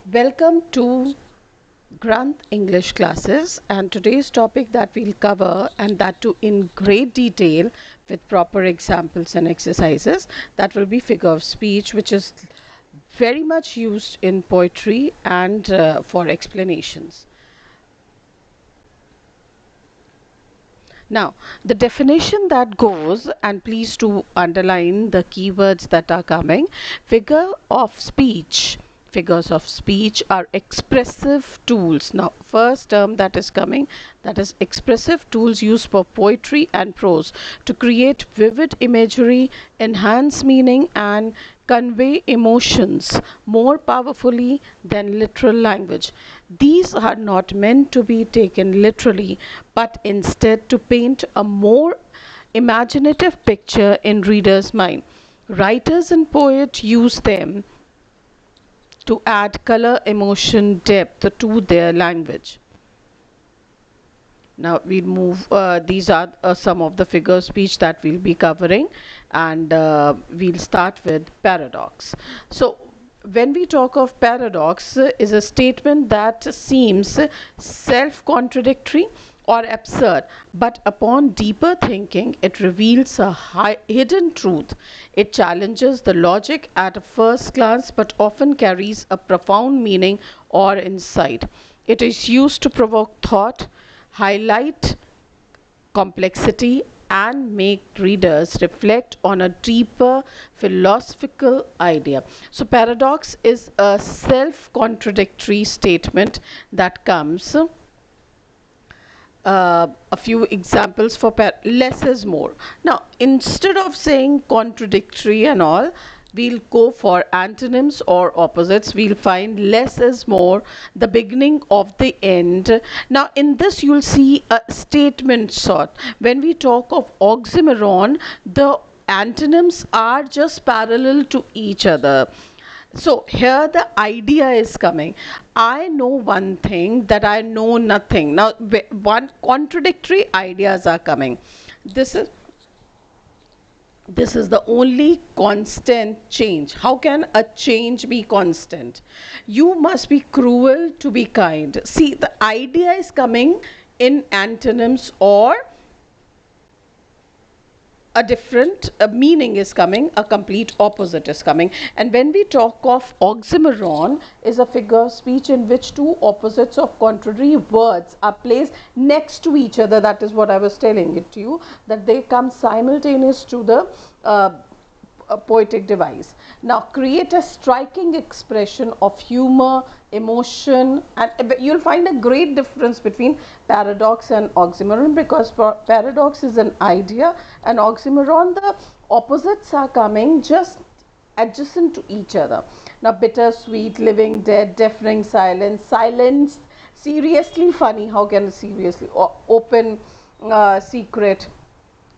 Welcome to Granth English classes, and today's topic that we'll cover, and that too in great detail with proper examples and exercises, that will be figure of speech, which is very much used in poetry and for explanations. Now, the definition that goes, and please to underline the keywords that are coming, figure of speech. Figures of speech are expressive tools. Now, first term that is coming, that is expressive tools used for poetry and prose to create vivid imagery, enhance meaning, and convey emotions more powerfully than literal language. These are not meant to be taken literally, but instead to paint a more imaginative picture in reader's mind. Writers and poets use them to add color, emotion, depth to their language. Now we'll move, these are some of the figure of speech that we'll be covering, and we'll start with paradox. So when we talk of paradox, is a statement that seems self-contradictory or absurd, but upon deeper thinking it reveals a hidden truth. It challenges the logic at a first glance, but often carries a profound meaning or insight. It is used to provoke thought, highlight complexity, and make readers reflect on a deeper philosophical idea. So paradox is a self-contradictory statement that comes. A few examples for less is more. Now, instead of saying contradictory and all, we'll go for antonyms or opposites. We'll find less is more, the beginning of the end. Now, in this, you'll see a statement sort. When we talk of oxymoron, the antonyms are just parallel to each other. So here the idea is coming. I know one thing that I know nothing. Now one contradictory ideas are coming. This is the only constant change. How can a change be constant? You must be cruel to be kind. See, the idea is coming in antonyms, or a different meaning is coming, a complete opposite is coming. And when we talk of oxymoron, is a figure of speech in which two opposites of contrary words are placed next to each other. That is what I was telling it to you, that they come simultaneous to the a poetic device. Now create a striking expression of humor, emotion, and you'll find a great difference between paradox and oxymoron, because paradox is an idea and oxymoron, the opposites are coming just adjacent to each other. Now bittersweet, living dead, deafening silence, silence, seriously funny, how can seriously, open, secret.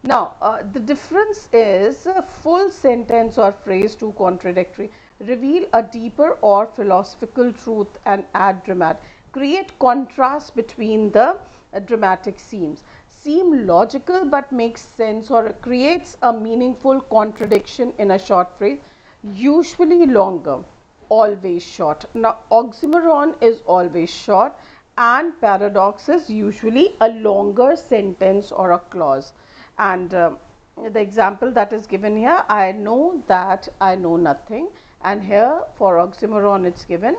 Now, the difference is full sentence or phrase too contradictory, reveal a deeper or philosophical truth and add dramatic. Create contrast between the dramatic scenes. Seem logical but makes sense, or creates a meaningful contradiction in a short phrase, usually longer, always short. Now, oxymoron is always short, and paradox is usually a longer sentence or a clause. And the example that is given here, I know that I know nothing, and here for oxymoron it's given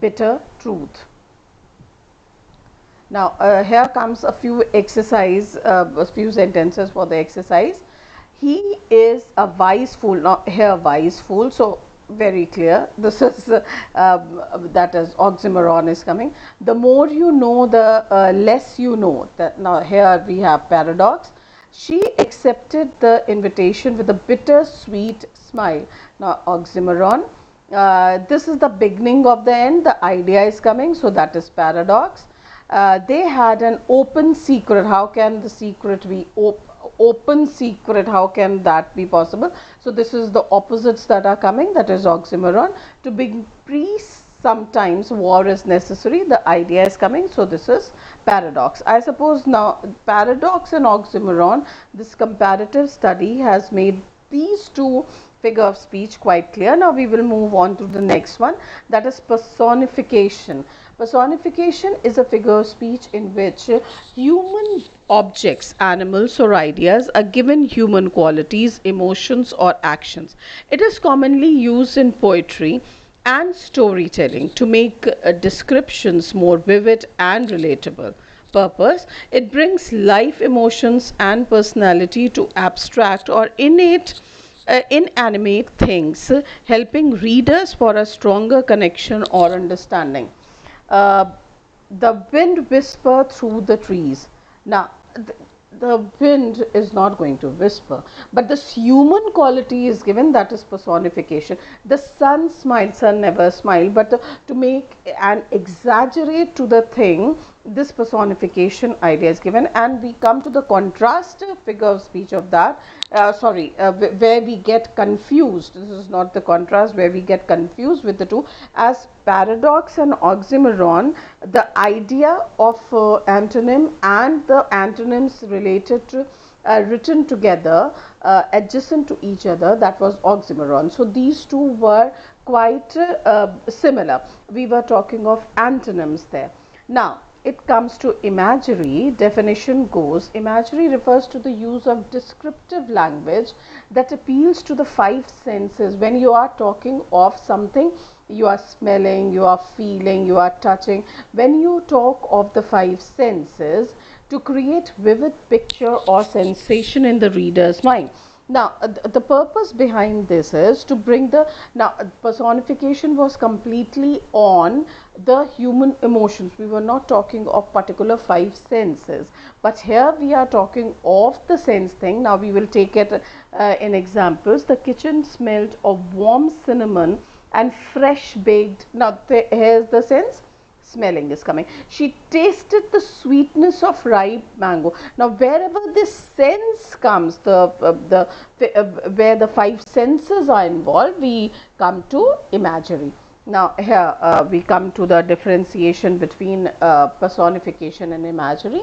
bitter truth. Now here comes a few exercise, a few sentences for the exercise. He is a wise fool. Now here wise fool, so very clear, this is that is oxymoron is coming. The more you know, the less you know. That now here we have paradox. She accepted the invitation with a bitter-sweet smile. Now, oxymoron. This is the beginning of the end. The idea is coming, so that is paradox. They had an open secret. How can the secret be open secret? How can that be possible? So, this is the opposites that are coming. That is oxymoron. To be priest, sometimes war is necessary. The idea is coming, so this is paradox. I suppose now paradox and oxymoron, this comparative study has made these two figure of speech quite clear. Now we will move on to the next one, that is personification. Personification is a figure of speech in which human objects, animals or ideas are given human qualities, emotions or actions. It is commonly used in poetry and storytelling to make descriptions more vivid and relatable. Purpose: it brings life, emotions and personality to abstract or inanimate things, helping readers for a stronger connection or understanding. Uh, the wind whisper through the trees. Now, the wind is not going to whisper, but this human quality is given, that is personification. The sun smiles, sun never smile, but to make and exaggerate to the thing, this personification idea is given. And we come to the contrast figure of speech of that, where we get confused. This is not the contrast, where we get confused with the two, as paradox and oxymoron, the idea of antonym and the antonyms related to written together, adjacent to each other, that was oxymoron. So these two were quite similar. We were talking of antonyms there. Now it comes to imagery. Definition goes: imagery refers to the use of descriptive language that appeals to the five senses. When you are talking of something, you are smelling, you are feeling, you are touching. When you talk of the five senses, to create vivid picture or sensation in the reader's mind. Now, the purpose behind this is to bring the, now personification was completely on the human emotions. We were not talking of particular five senses, but here we are talking of the sense thing. Now we will take it in examples. The kitchen smelled of warm cinnamon and fresh baked. Now here's the sense, smelling is coming. She tasted the sweetness of ripe mango. Now wherever this sense comes, where the five senses are involved, we come to imagery. Now here we come to the differentiation between personification and imagery.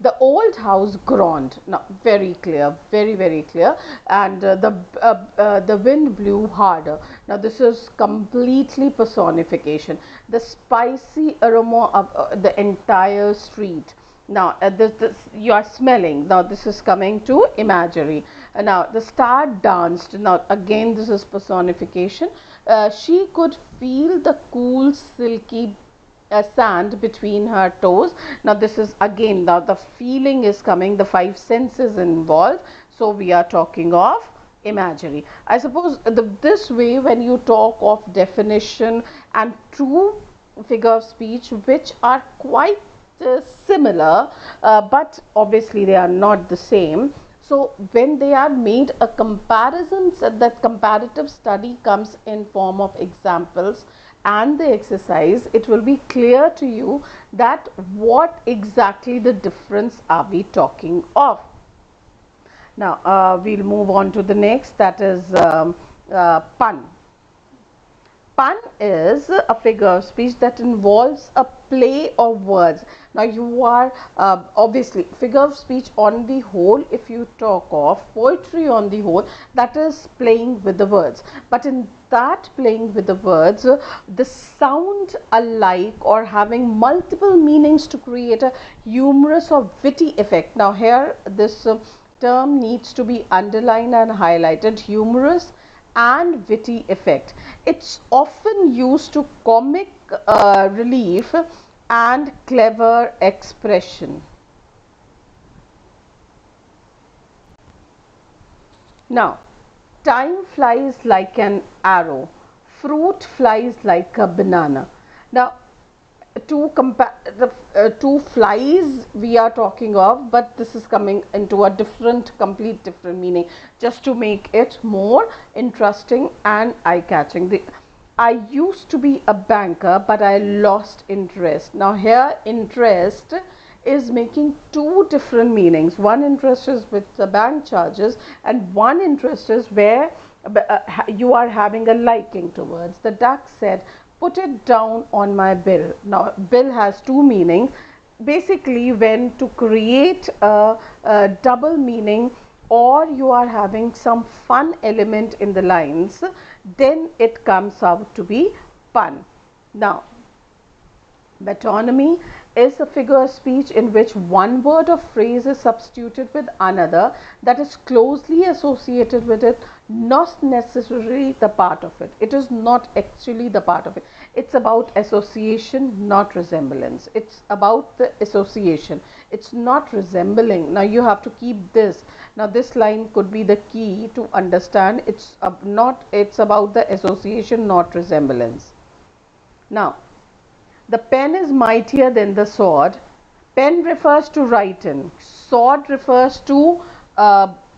The old house groaned. Now very clear, very clear. And the wind blew harder. Now this is completely personification. The spicy aroma of the entire street. Now this you are smelling. Now this is coming to imagery. Now the star danced. Now again this is personification. She could feel the cool silky sand between her toes. Now this is again, now the feeling is coming, the five senses involved, so we are talking of imagery. I suppose this way, when you talk of definition and true figure of speech, which are quite similar, but obviously they are not the same. So when they are made a comparison, that comparative study comes in form of examples and the exercise, it will be clear to you that what exactly the difference are we talking of. Now we'll move on to the next, that is pun. Pun is a figure of speech that involves a play of words. Now you are obviously figure of speech on the whole, if you talk of poetry on the whole, that is playing with the words. But in that playing with the words, the sound alike or having multiple meanings to create a humorous or witty effect. Now here this term needs to be underlined and highlighted: humorous and witty effect. It's often used to comic relief and clever expression. Now, time flies like an arrow, fruit flies like a banana. Now, two flies we are talking of, but this is coming into a complete different meaning, just to make it more interesting and eye-catching. I used to be a banker, but I lost interest. Now here interest is making two different meanings. One interest is with the bank charges, and one interest is where you are having a liking towards. The duck said, "Put it down on my bill." Now bill has two meanings. Basically, when to create a double meaning or you are having some fun element in the lines, then it comes out to be pun. Now, metonymy is a figure of speech in which one word or phrase is substituted with another that is closely associated with it, not necessarily the part of it. It is not actually the part of it. It's about association, not resemblance. It's about the association. It's not resembling. Now you have to keep this. Now this line could be the key to understand. It's about the association, not resemblance. Now, the pen is mightier than the sword. Pen refers to writing. Sword refers to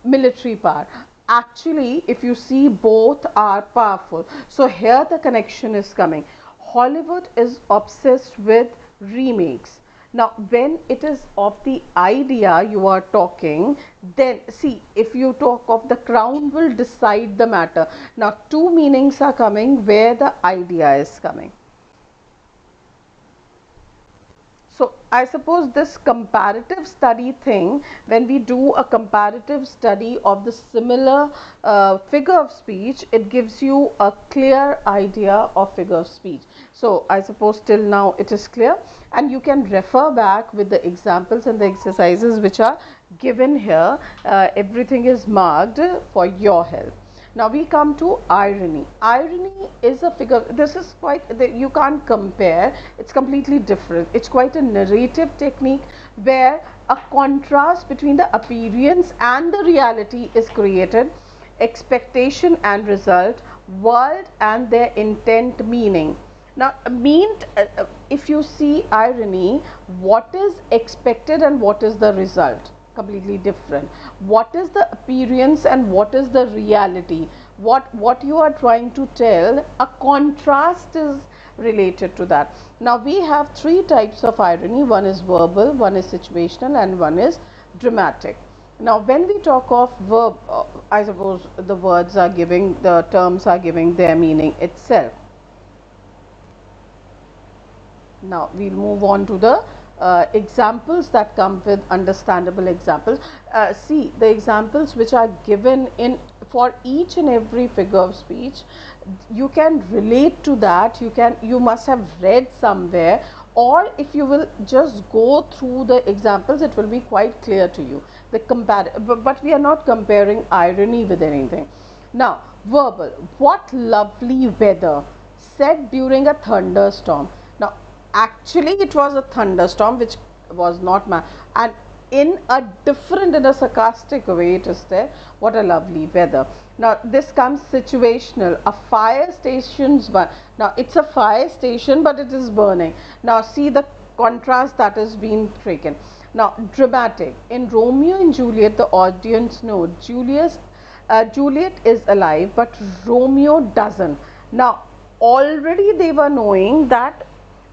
military power. Actually, if you see, both are powerful. So here the connection is coming. Hollywood is obsessed with remakes. Now, when it is of the idea you are talking, then see, if you talk of the crown will decide the matter. Now, two meanings are coming where the idea is coming. So I suppose this comparative study thing, when we do a comparative study of the similar figure of speech, it gives you a clear idea of figure of speech. So I suppose till now it is clear, and you can refer back with the examples and the exercises which are given here. Everything is marked for your help. Now we come to irony. Irony is a figure, this is quite, you can't compare, it's completely different. It's quite a narrative technique where a contrast between the appearance and the reality is created, expectation and result, world and their intent meaning. Now, if you see irony, what is expected and what is the result? Completely different. What is the appearance and what is the reality? What you are trying to tell, a contrast is related to that. Now we have three types of irony. One is verbal, one is situational, and one is dramatic. Now when we talk of verb, I suppose the words are giving, the terms are giving their meaning itself. Now we'll move on to the examples that come with understandable examples. See, the examples which are given in for each and every figure of speech, you can relate to that. You must have read somewhere, or if you will just go through the examples, it will be quite clear to you. But we are not comparing irony with anything. Now, verbal. What lovely weather, said during a thunderstorm. Now, actually it was a thunderstorm which was not and in a sarcastic way it is there. What a lovely weather. Now this comes situational. A fire station's burn. Now it's a fire station but it is burning. Now see the contrast that is being taken. Now dramatic. In Romeo and Juliet, the audience know Juliet is alive but Romeo doesn't. Now already they were knowing that.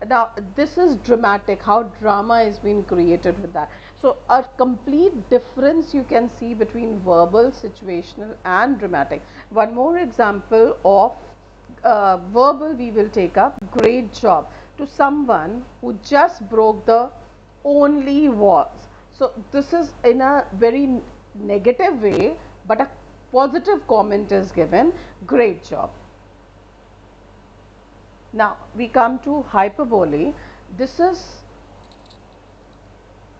Now this is dramatic, how drama is being created with that. So a complete difference you can see between verbal, situational and dramatic. One more example of verbal we will take up. Great job to someone who just broke the only walls. So this is in a very negative way, but a positive comment is given. Great job. Now we come to hyperbole. This is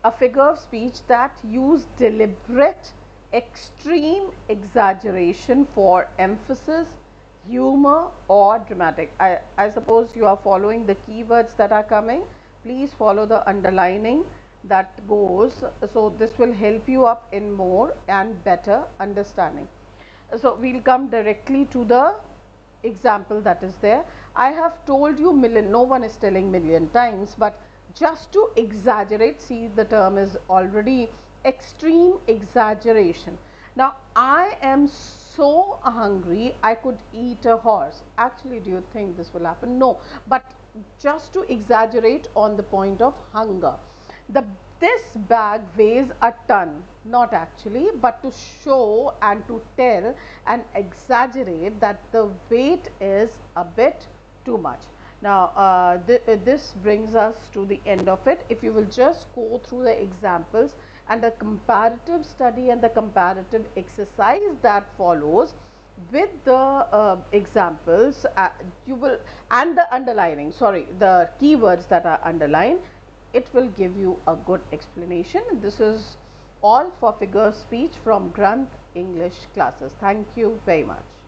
a figure of speech that use deliberate extreme exaggeration for emphasis, humor or dramatic. I suppose you are following the keywords that are coming. Please follow the underlining that goes. So this will help you up in more and better understanding. So we'll come directly to the example that is there. I have told you million, no one is telling million times, but just to exaggerate, see the term is already extreme exaggeration. Now I am so hungry I could eat a horse. Actually, do you think this will happen? No, but just to exaggerate on the point of hunger. This bag weighs a ton, not actually, but to show and to tell and exaggerate that the weight is a bit too much. Now this brings us to the end of it. If you will just go through the examples, and the comparative study and the comparative exercise that follows with the examples, you will, and the underlining, sorry, the keywords that are underlined, it will give you a good explanation. This is all for figure speech from Granth English classes. Thank you very much.